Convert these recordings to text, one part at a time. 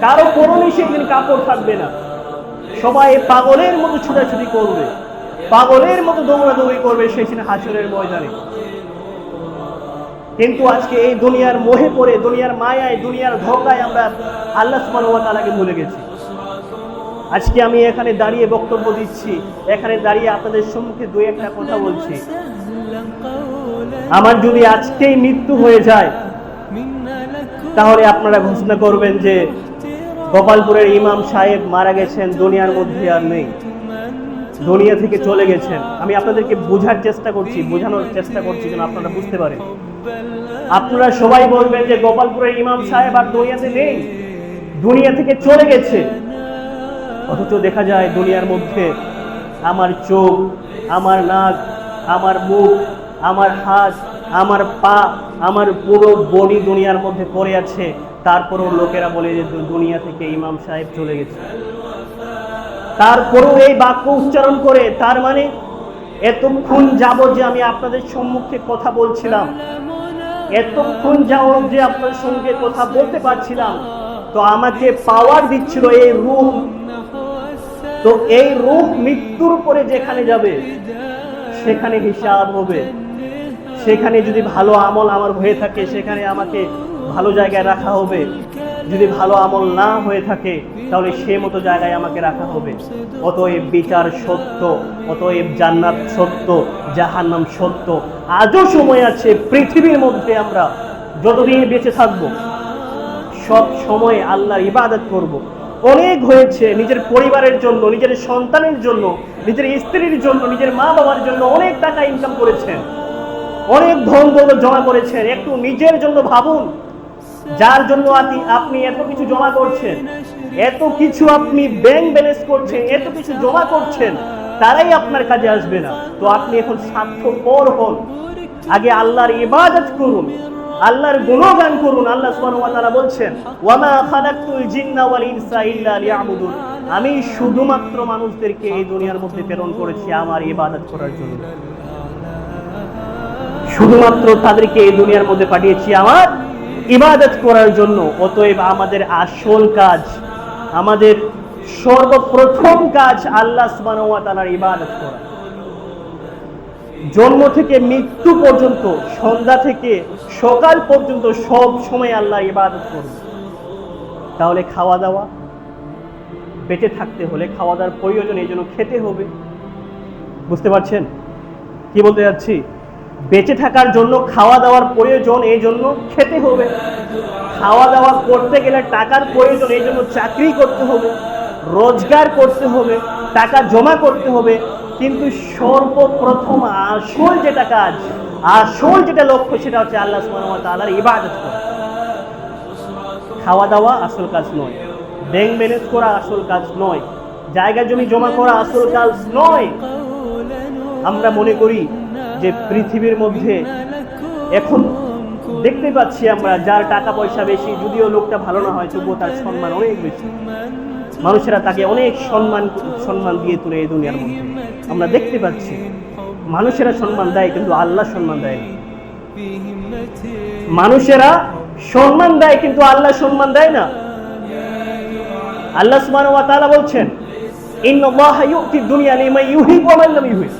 কারো পরনে সেদিন কাপড় থাকবে না, সবাই পাগলের মতো ছুটাছুটি করবে, পাগলের মতো দৌড়াদৌড়ি করবে সেদিন হাসরের ময়দানে। কিন্তু আজকে এই দুনিয়ার মোহে পড়ে, দুনিয়ার মায়ায়, দুনিয়ার ধোঁকায় আমরা আল্লাহ সুবহানাহু ওয়া তাআলাকে ভুলে গেছি। আজকে আমি এখানে দাঁড়িয়ে বক্তব্য দিচ্ছি, এখানে দাঁড়িয়ে আপনাদের সম্মুখে দুই একটা কথা বলছি। আমার যদি আজকেই মৃত্যু হয়ে যায়, তাহলে আপনারা ঘোষণা করবেন যে গোপালপুরের ইমাম সাহেব মারা গেছেন, দুনিয়ার মধ্যে আর নেই, দুনিয়া থেকে চলে গেছেন। আমি আপনাদেরকে বোঝার চেষ্টা করছি, বোঝানোর চেষ্টা করছি যেন আপনারা বুঝতে পারেন। আপনারা সবাই বলবেন যে গোপালপুরের ইমাম সাহেব আর দুনিয়াতে নেই, দুনিয়া থেকে চলে গেছে। অথচ দেখা যায় দুনিয়ার মধ্যে আমার চোখ, আমার নাক, আমার মুখ, আমার হাত, আমার পা, আমার পুরো বডি দুনিয়ার মধ্যে পড়ে আছে। তারপরেও লোকেরা বলে যে দুনিয়া থেকে ইমাম সাহেব চলে গেছে। তারপরেও এই বাক্য উচ্চারণ করে, তার মানে এতক্ষণ যাবত যে আমি আপনাদের সম্মুখে কথা বলছিলাম, এতক্ষণ যাবত যে আপনাদের সঙ্গে কথা বলতে পারছিলাম, তো আমাকে পাওয়ার দিচ্ছিল এই রূহ। তো এই রূহ মৃত্যুর পরে যেখানে যাবে সেখানে হিসাব হবে। সেখানে যদি ভালো আমল আমার হয়ে থাকে সেখানে আমাকে ভালো জায়গায় রাখা হবে, যদি ভালো আমল না হয়ে থাকে তাহলে সে মতো জায়গায় আমাকে রাখা হবে। অতএব বিচার সত্য, অতএব জান্নাত সত্য, জাহান্নাম সত্য। আজও সময় আছে, পৃথিবীর মধ্যে আমরা যতদিন বেঁচে থাকব সব সময় আল্লাহর ইবাদত করব। অনেক হয়েছে, নিজের পরিবারের জন্য, নিজের সন্তানের জন্য, নিজের স্ত্রীর জন্য, নিজের মা বাবার জন্য অনেক টাকা ইনকাম করেছেন, অনেক ধন দৌলত জমা করেছেন। একটু নিজের জন্য ভাবুন, যার জন্য আপনি এত কিছু জমা করছেন, এত কিছু আপনি ব্যাংক ব্যালেন্স করছেন, এত কিছু জমা করছেন, তারাই আপনার কাজে আসবে না। তো আপনি এখন স্বার্থপর হন, আগে আল্লাহর ইবাদত করুন, আল্লাহর গুণগান করুন। আল্লাহ সুবহানাহু ওয়া তাআলা বলছেন, ওয়ামা খালাকতুল জিন্না ওয়াল ইনসা ইল্লা লিয়াবুদুন, আমি শুধুমাত্র মানুষদেরকে এই দুনিয়ার মধ্যে প্রেরণ করেছি আমার ইবাদত করার জন্য। শুধুমাত্র তাদেরকে এই দুনিয়ার মধ্যে পাঠিয়েছি আমার ইবাদত করার জন্য। অতএব আমাদের আসল কাজ, আমাদের সর্বপ্রথম কাজ আল্লাহ সুবহানাহু ওয়া তাআলার ইবাদত করা। জন্ম থেকে মৃত্যু পর্যন্ত, সন্ধ্যা থেকে সকাল পর্যন্ত সব সময় আল্লাহর ইবাদত করব। তাহলে খাওয়া দাওয়া, বেঁচে থাকতে হলে খাওয়া দাওয়ার প্রয়োজন, এই জন্য খেতে হবে। বুঝতে পারছেন কি বলতে যাচ্ছি? বেঁচে থাকার জন্য খাওয়া দাওয়ার প্রয়োজন, এই জন্য খেতে হবে। খাওয়া দাওয়া করতে গেলে টাকার প্রয়োজন, এই জন্য চাকরি করতে হবে, রোজগার করতে হবে, টাকা জমা করতে হবে। কিন্তু সর্বপ্রথম আসল যেটা কাজ, আসল যেটা লক্ষ্য, সেটা হচ্ছে আল্লাহ সুবহানাহু ওয়া তাআলার ইবাদত করা। খাওয়া দাওয়া আসল কাজ নয়, ব্যাংক ব্যালেন্স করা আসল কাজ নয়, জায়গা জমি জমা করা আসল কাজ নয়। আমরা মনে করি যে পৃথিবীর মধ্যে এখন দেখতে পাচ্ছি আমরা, যার টাকা পয়সা বেশি, যদিও লোকটা ভালো না হয় তবুও তার সম্মান অনেক বেশি, মানুষেরা তাকে অনেক সম্মান দিয়ে তোলে এই দুনিয়ার মধ্যে। আমরা দেখতে পাচ্ছি মানুষেরা সম্মান দেয়, কিন্তু আল্লাহ সম্মান দেয় না। মানুষেরা সম্মান দেয় কিন্তু আল্লাহ সম্মান দেয় না। আল্লাহ সুবহানাহু ওয়া তাআলা বলছেন, ইন্নাল্লাহা ইউতি দুনিয়া লিমান ইউহিব্বু ওয়া মান লাম ইউহিব,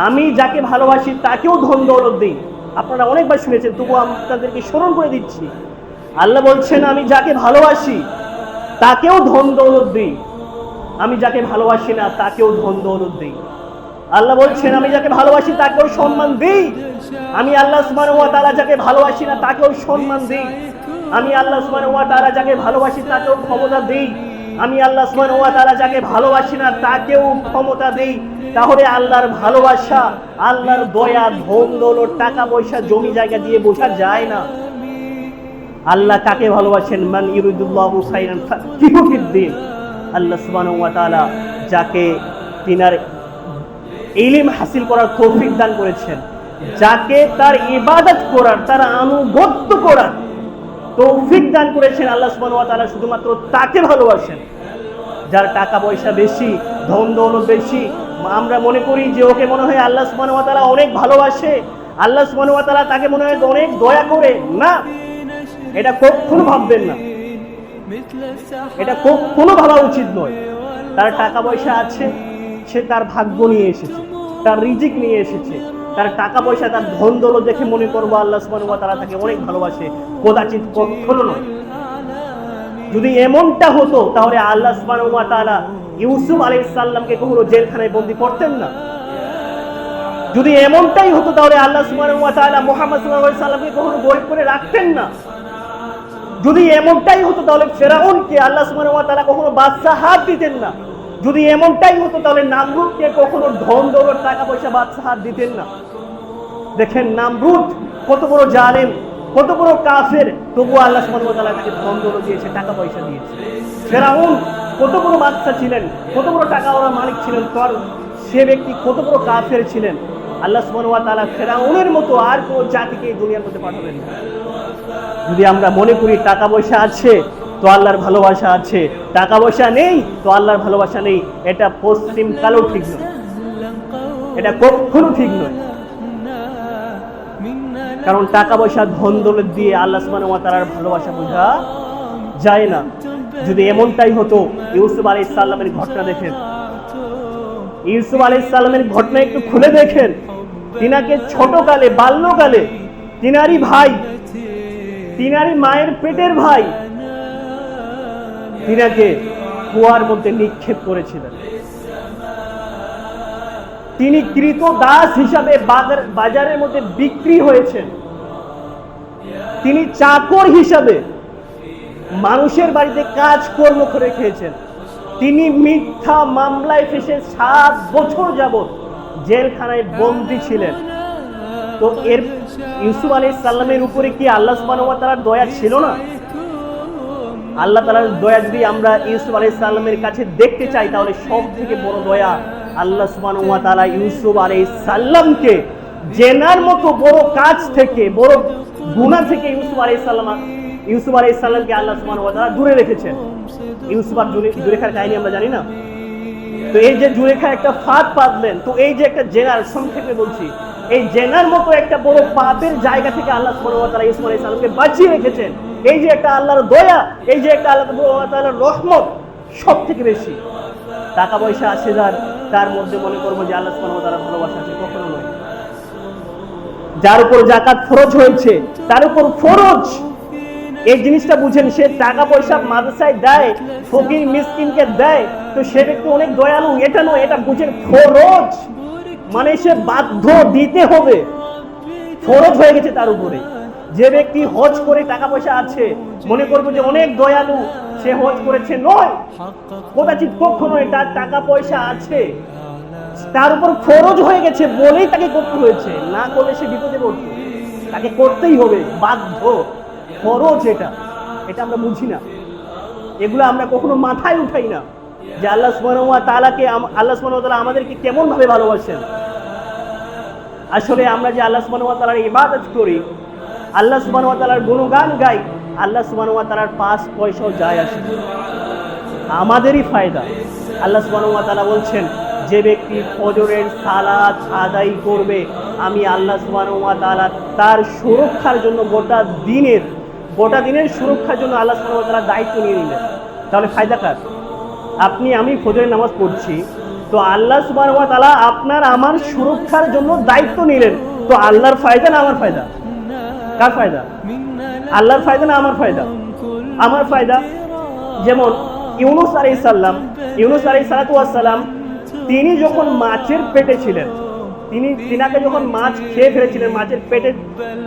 আমি যাকে ভালোবাসি তাকেও ধন দৌলত দিই। আপনারা অনেকবার শুনেছেন, তবুও আপনাদেরকে স্মরণ করে দিচ্ছি। আল্লাহ বলছেন, আমি যাকে ভালোবাসি তাকেও ধন দৌলত দিই, আমি যাকে ভালোবাসি না তাকেও ধন দৌলত দিই। আল্লাহ বলছেন, আমি যাকে ভালোবাসি তাকেও সম্মান দিই। আমি আল্লাহ সুবহানাহু ওয়া তাআলা যাকে ভালোবাসি না তাকেও সম্মান দিই। আমি আল্লাহ সুবহানাহু ওয়া তাআলা যাকে ভালোবাসি তাকেও ক্ষমতা দিই। আমি আল্লাহ সুবহানাহু ওয়া তাআলা যাকে ভালোবাসি না তাকেও ক্ষমতা দেই। তাহলে আল্লাহর ভালোবাসা, আল্লাহর দয়া, ধন দৌলত, টাকা পয়সা, জমি জায়গা দিয়ে বোঝা যায় না। আল্লাহ কাকে ভালোবাসেন? মান ইউরিদুল্লাহু খাইরান ফাকিহু ফিদ্দিন। আল্লাহ সুবহানাহু ওয়া তাআলা যাকে তিনার ইলম হাসিল করার তৌফিক দান করেছেন, যাকে তার ইবাদত করার, তার আনুগত্য করার তৌফিক দান করেছেন, আল্লাহ সুবহানাহু ওয়া তাআলা শুধুমাত্র তাকে ভালোবাসেন। যার টাকা পয়সা বেশি, ধন দৌলত বেশি, আমরা মনে করি যে ওকে মনে হয় আল্লাহ সুবহানাহু ওয়া তাআলা অনেক ভালোবাসে, আল্লাহ সুবহানাহু ওয়া তাআলা তাকে মনে হয় অনেক দয়া করে। না, এটা কখনো ভাববেন না। এটা কোনো ভাবা উচিত নয়। তার টাকা পয়সা আছে, সে তার ভাগ্য নিয়ে এসেছে, তার রিজিক নিয়ে এসেছে, তার টাকা পয়সা তার ধন দৌলত দেখে মনে করবো আল্লাহ সুবহানাহু ওয়া তাআলা তাকে অনেক ভালোবাসে, কদাচিৎ কখনো নয়। যদি এমনটা হতো তাহলে আল্লাহ সুবহানাহু ওয়া তাআলা ইউসুফ আলাইহিস সালামকে কখনো জেলখানায় বন্দী করতেন না। যদি এমনটাই হতো তাহলে আল্লাহ সুবহানাহু ওয়া তাআলা মুহাম্মদ সাল্লাল্লাহু আলাইহি সাল্লামকে কখনো গরিব করে রাখতেন না। যদি এমনটাই হতো তাহলে ফেরাউনকে আল্লাহ সুবহানাহু ওয়া তাআলা কখনো বাদশাহত দিতেন না। যদি এমনটাই হতো তাহলে নামরুদকে কখনো ধন দৌলত টাকা পয়সা বাদশাহত দিতেন না। দেখেন নামরুদ কত বড় জালেম, কত বড় কাফের, তবু আল্লাহ সুবহানাহু ওয়া তাআলা তাকে ধন দৌলত দিয়েছে, টাকা পয়সা দিয়েছে। ফেরাউন কত বড় বাদশা ছিলেন, কত বড় টাকাওয়ালা মালিক ছিলেন, তার সে ব্যক্তি কত বড় কাফের ছিলেন। আল্লাহ সুবহানাহু ওয়া তাআলা ফেরাউনের মতো আর কোনো জাতিকে এই দুনিয়ার মধ্যে পাঠাবেন না। যদি আমরা মনে করি টাকা পয়সা আছে তো আল্লাহর ভালোবাসা আছে, টাকা পয়সা নেই তো আল্লাহর ভালোবাসা নেই, এটা পশ্চিম কালেও ঠিক নয়, এটা কখনো ঠিক নয়। কারণ টাকা পয়সা ধন দৌলত দিয়ে আল্লাহ সুবহানাহু ওয়া তাআলার ভালোবাসা বোঝা যায় না। যদি এমনটাই হতো, ইউসুফ আলাইহিস সালামের ঘটনা দেখেন, ইউসুফ আলাইহিস সালামের ঘটনা একটু খুলে দেখেন। তিনাকে ছোটকালে, বাল্যকালে তিনারই ভাই, তিনারই মায়ের পেটের ভাই তিনাকে কুয়ার মধ্যে নিক্ষেপ করেছিলেন। তিনি কৃত দাস হিসাবে বাজারের মধ্যে বিক্রি হয়েছেন। তিনি চাকর হিসাবে মানুষের বাড়িতে কাজ কর্ম করে খেয়েছেন। তিনি মিথ্যা মামলায় ফেসে 7 বছর যাবত জেলখানায় বন্দী ছিলেন। তো এর ইউসুফ আলাইহিস সালামের উপরে কি আল্লাহ সুবহানাহু ওয়া তাআলার দয়া ছিল না? আল্লাহ তাআলার দয়া যদি আমরা ইউসুফ আলাইহিস সালামের কাছে দেখতে চাই তাহলে সব থেকে বড় দয়া আল্লাহ সুবহানাহু ওয়া তাআলা ইউসুফ আলাইহিস সালামকে জেনার মতো বড় কাজ থেকে, বড় গুনাহ থেকে ইউসুফ আলাইহিস সালামকে আল্লাহ সুবহানাহু ওয়া তাআলা দূরে রেখেছেন। ইউসুফ আর জুলেখার কাহিনী আমরা জানি না? তো এই যে জুলেখা একটা ফাঁদ পাতলেন, তো এই যে একটা জেনার, সংক্ষেপে বলছি, এই জেনার মতো একটা বড় পাপের জায়গা থেকে আল্লাহ সুবহানাহু ওয়া তাআলা ইউসুফ আলাইহিস সালামকে বাঁচিয়ে রেখেছেন। এই যে একটা আল্লাহর দয়া, এই যে একটা আল্লাহ তাআলার রহমত, সব থেকে বেশি। টাকা পয়সা আছে তার মধ্যে মনে করবো যে আল্লাহ সুবহানাহু ওয়া তাআলার ভালোবাসা আছে, কখনো নয়। যার উপর যাকাত ফরজ হয়েছে তার উপর ফরজ, এই জিনিসটা বুঝেন। সে টাকা পয়সা মাদ্রাসায় দেয়, ফকির মিসকিনকে দেয়, তো সে ব্যক্তি অনেক দয়ালু, এটা নয়, এটা বুঝেন ফরজ, মানে সে বাধ্য দিতে হবে, ফরজ হয়ে গেছে তার উপরে। যে ব্যক্তি হজ করে টাকা পয়সা আছে মনে করবো যে অনেক দয়ালু, সে হজ করেছে, নয়, কদাচিৎ কখনো তার টাকা পয়সা আছে, তার উপর ফরজ হয়ে গেছে বলেই তাকে করতে হয়েছে, না করলে সে বিপদে পড়ত, তাকে করতেই হবে, বাধ্য, ফরজ। এটা আমরা বুঝি না, এগুলো আমরা কখনো মাথায় উঠাই না যে আল্লাহ সুবহানাহু ওয়া তাআলা আমাদেরকে কেমন ভাবে ভালোবাসেন। আসলে আমরা যে আল্লাহ সুবহানাহু ওয়া তাআলার ইবাদত করি, আল্লাহ সুবহানাহু ওয়া তাআলার গুণগান গাই, আল্লাহ সুবহানাহু ওয়া তাআলার 5 পয়সাও যায় আসে, আমাদেরই ফায়দা। আল্লাহ সুবহানাহু ওয়া তাআলা বলছেন, যে ব্যক্তি ফজরের সালাত আদায় করবে, আমি আল্লাহ সুবহানাহু ওয়া তাআলা তার সুরক্ষার জন্য গোটা দিনের সুরক্ষার জন্য আল্লাহ সুবহানাহু ওয়া তাআলা দায়িত্ব নিয়ে নিলেন। তাহলে ফায়দা কার? আপনি আমি ফজরের নামাজ পড়ছি, তো আল্লাহ সুবহানাহু ওয়া তাআলা আপনার আমার সুরক্ষার জন্য দায়িত্ব নিলেন, তো আল্লাহর ফায়দা না আমার ফায়দা? কার ফায়দা? আল্লাহর ফায়দা না আমার ফায়দা? আমার ফায়দা। যেমন ইউনুস আলাইহিস সালাম, তিনি যখন মাছের পেটে ছিলেন, তিনাকে যখন মাছ খেয়ে ফেলেছিলেন, মাছের পেটে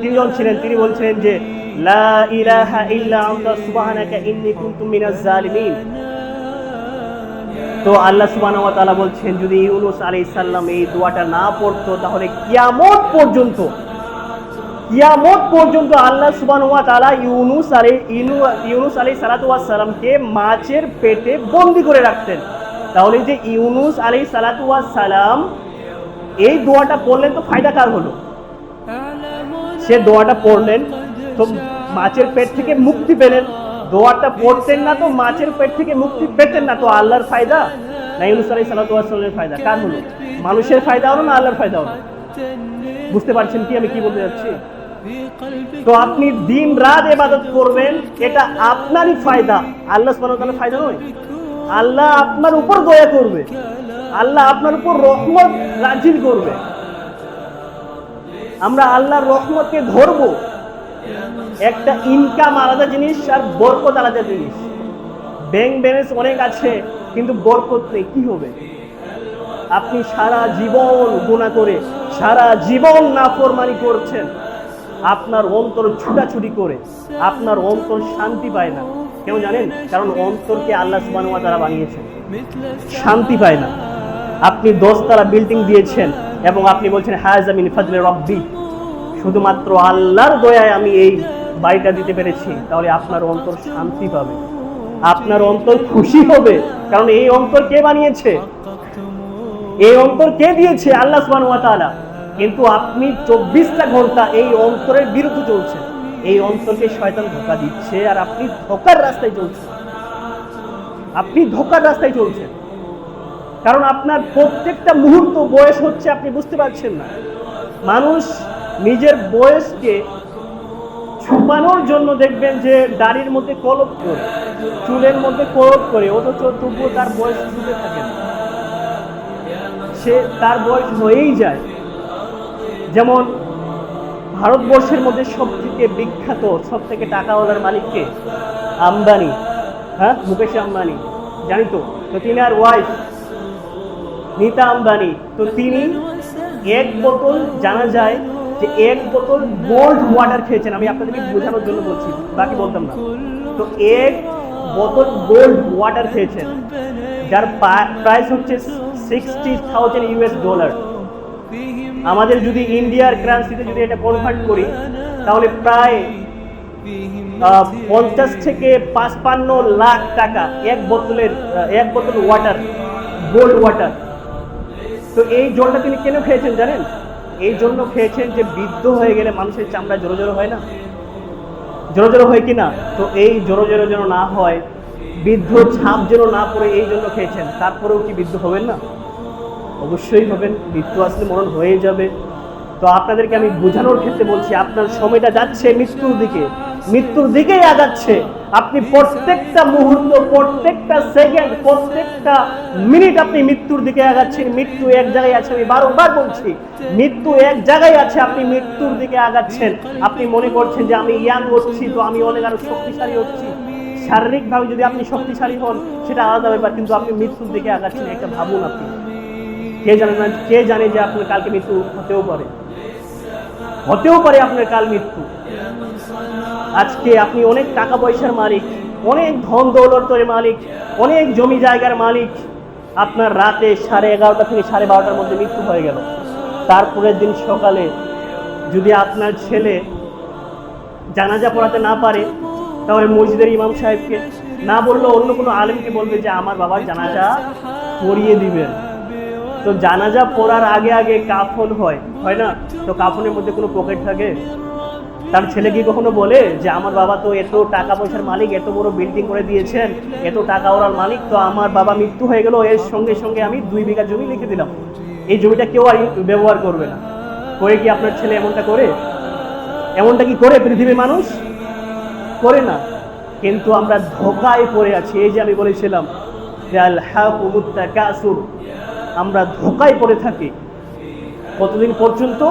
তিনি যখন ছিলেন, তিনি বলছিলেন যে লা ইলাহা ইল্লা আনতা সুবহানাকা ইন্নী কুনতু মিনাজ জালিমিন। তো আল্লাহ সুবহানাহু ওয়া তাআলা বলছেন, যদি ইউনুস আলাইহিস সালাম এই দোয়াটা না পড়তো তাহলে কিয়ামত পর্যন্ত আল্লাহ সুবহানাহু ওয়া তাআলা ইউনুস আলাইহিস সালামকে মাছের পেটে বন্দী করে রাখতেন। তাহলে যে ইউনুস আলাইহিস সালাম এই দোয়াটা পড়লেন, তো ফায়দা কার হলো? সে দোয়াটা পড়লেন তো মাছের পেট থেকে মুক্তি পেলেন, দোয়াটা পড়তেন না তো মাছের পেট থেকে মুক্তি পেতেন না, তো আল্লাহর ফায়দা না ইউনুস আলাইহিস সালামের ফায়দা? কার হলো? মানুষের ফায়দা হলো না আল্লাহর ফায়দা হলো? বুঝতে পারছেন কি আমি কি বলতে যাচ্ছি? তো আপনি দিন রাত ইবাদত করবেন, এটা আপনারই ফায়দা, আল্লাহ সুবহানাহু ওয়া তাআলার ফায়দা নয়। আল্লাহ আপনার উপর দয়া করবে, আল্লাহ আপনার উপর রহমত নাযিল করবে। আমরা আল্লাহর রহমতকে ধরবো। একটা ইনকাম আলাদা জিনিস আর বরকত আলাদা জিনিস। ব্যাংক ব্যালেন্স অনেক আছে কিন্তু বরকত নেই, কি হবে? আপনি সারা জীবন গুনাহ করে, সারা জীবন নাফরমানি করছেন, আপনার অন্তর ছুটাছুটি করে, আপনার অন্তর শান্তি পায় না। কেন জানেন? কারণ অন্তরকে আল্লাহ সুবহানাহু ওয়া তাআলা বানিয়েছেন, শান্তি পায় না। আপনি 10 তলা বিল্ডিং দিয়েছেন এবং আপনি বলছেন হাযা মিন ফাজলি রাব্বি, শুধুমাত্র আল্লাহর দয়ায় আমি এই বাড়িটা দিতে পেরেছি, তাহলে আপনার অন্তর শান্তি পাবে, আপনার অন্তর খুশি হবে। কারণ এই অন্তর কে বানিয়েছে? এই অন্তর কে দিয়েছে? আল্লাহ সুবহানাহু ওয়া তাআলা। কিন্তু আপনি 24টা ঘন্টা এই অন্তরের বিরুদ্ধে চলছেন, এই অন্তরকে শয়তান ধোঁকা দিচ্ছে আর আপনি ধোঁকার রাস্তায় চলছেন, আপনি ধোঁকার রাস্তায় চলছেন। কারণ আপনার প্রত্যেকটা মুহূর্ত বয়স হচ্ছে, আপনি বুঝতে পারছেন না। মানুষ নিজের বয়সকে ছুপানোর জন্য দেখবেন যে দাড়ির মধ্যে কলপ করে, চুলের মধ্যে কলপ করে, অথচ তবুও তার বয়স ছুটে থাকে না, সে তার বয়স হয়েই যায়। যেমন ভারতবর্ষের মধ্যে সব থেকে বিখ্যাত, সব থেকে টাকাওয়ালার মালিককে? আম্বানি, হ্যাঁ, মুকেশ আম্বানি, জানি তো। তো তিনি আর ওয়াইফ নীতা আম্বানি, তো তিনি এক বোতল, জানা যায় যে এক বোতল গোল্ড ওয়াটার খেয়েছেন। আমি আপনাদেরকে বোঝানোর জন্য বলছি, বাকি বলতাম না। তো এক বোতল গোল্ড ওয়াটার খেয়েছেন, যার প্রাইস হচ্ছে $60,000। আমাদের যদি ইন্ডিয়ার কারেন্সিতে যদি এটা কনভার্ট করি তাহলে প্রায় 50 থেকে 55 লাখ টাকা এক বোতল ওয়াটার, গোল্ড ওয়াটার। তো এই জলটা তিনি কেন খেয়েছেন জানেন? এই জন্য খেয়েছেন যে বৃদ্ধ হয়ে গেলে মানুষের চামড়া জোরো জোরো হয় না, জোরো জোরো হয় কি না? তো এই জোরো জোরো যেন না হয়, বৃদ্ধ ছাপ যেন না পড়ে, এই জন্য খেয়েছেন। তারপরেও কি বৃদ্ধ হবেন না? অবশ্যই হবেন, মৃত্যু আসলে মরণ হয়ে যাবে। তো আপনাদেরকে আমি বোঝানোর ক্ষেত্রে বলছি, আপনার সময়টা যাচ্ছে মৃত্যুর দিকে, মৃত্যুর দিকেই আগাচ্ছে। আপনি প্রত্যেকটা মুহূর্ত, প্রত্যেকটা সেকেন্ড, প্রত্যেকটা মিনিট আপনি মৃত্যুর দিকে আগাচ্ছেন। মৃত্যু এক জায়গায় আছে, আমি বারবার বলছি, মৃত্যু এক জায়গায় আছে, আপনি মৃত্যুর দিকে আগাচ্ছেন। আপনি মনে করছেন যে আমি ইয়াং হচ্ছি, তো আমি অনেক আরো শক্তিশালী হচ্ছি। শারীরিকভাবে যদি আপনি শক্তিশালী হন সেটা আলাদা ব্যাপার, কিন্তু আপনি মৃত্যুর দিকে আগাচ্ছেন। একটা ভাবুন, আপনি কে জানে যে আপনার কালকে মৃত্যু হতেও পারে আপনার কাল মৃত্যু। আজকে আপনি অনেক টাকা পয়সার মালিক, অনেক ধন দৌলতের মালিক, অনেক জমি জায়গার মালিক, আপনার রাতে 11:30 থেকে 12:30 মধ্যে মৃত্যু হয়ে গেল। তারপরের দিন সকালে যদি আপনার ছেলে জানাজা পড়াতে না পারে, তাহলে মসজিদের ইমাম সাহেবকে না বললেও অন্য কোনো আলেমকে বলবে যে আমার বাবার জানাজা পড়িয়ে দিবেন। তো জানাজা পড়ার আগে আগে কাফন হয় না? তো কাফনের মধ্যে কোনো পকেট থাকে? তার ছেলে কি কখনো বলে যে আমার বাবা তো এত টাকা পয়সার মালিক, এত বড় বিল্ডিং করে দিয়েছেন, এত টাকা ওরার মালিক, তো আমার বাবা মৃত্যু হয়ে গেল, এর সঙ্গে সঙ্গে আমি 2 বিঘা জমি লিখে দিলাম, এই জমিটা কেউ আর ব্যবহার করবে না? করে কি আপনার ছেলে এমনটা করে? এমনটা কি করে পৃথিবীর মানুষ? করে না। কিন্তু আমরা ধোঁকায় পড়ে আছি। এই যে আমি বলেছিলাম যে আল হাকুমুত তাকাসুর, আমরা ধোঁকায় পড়ে থাকি। কতদিন পর্যন্ত?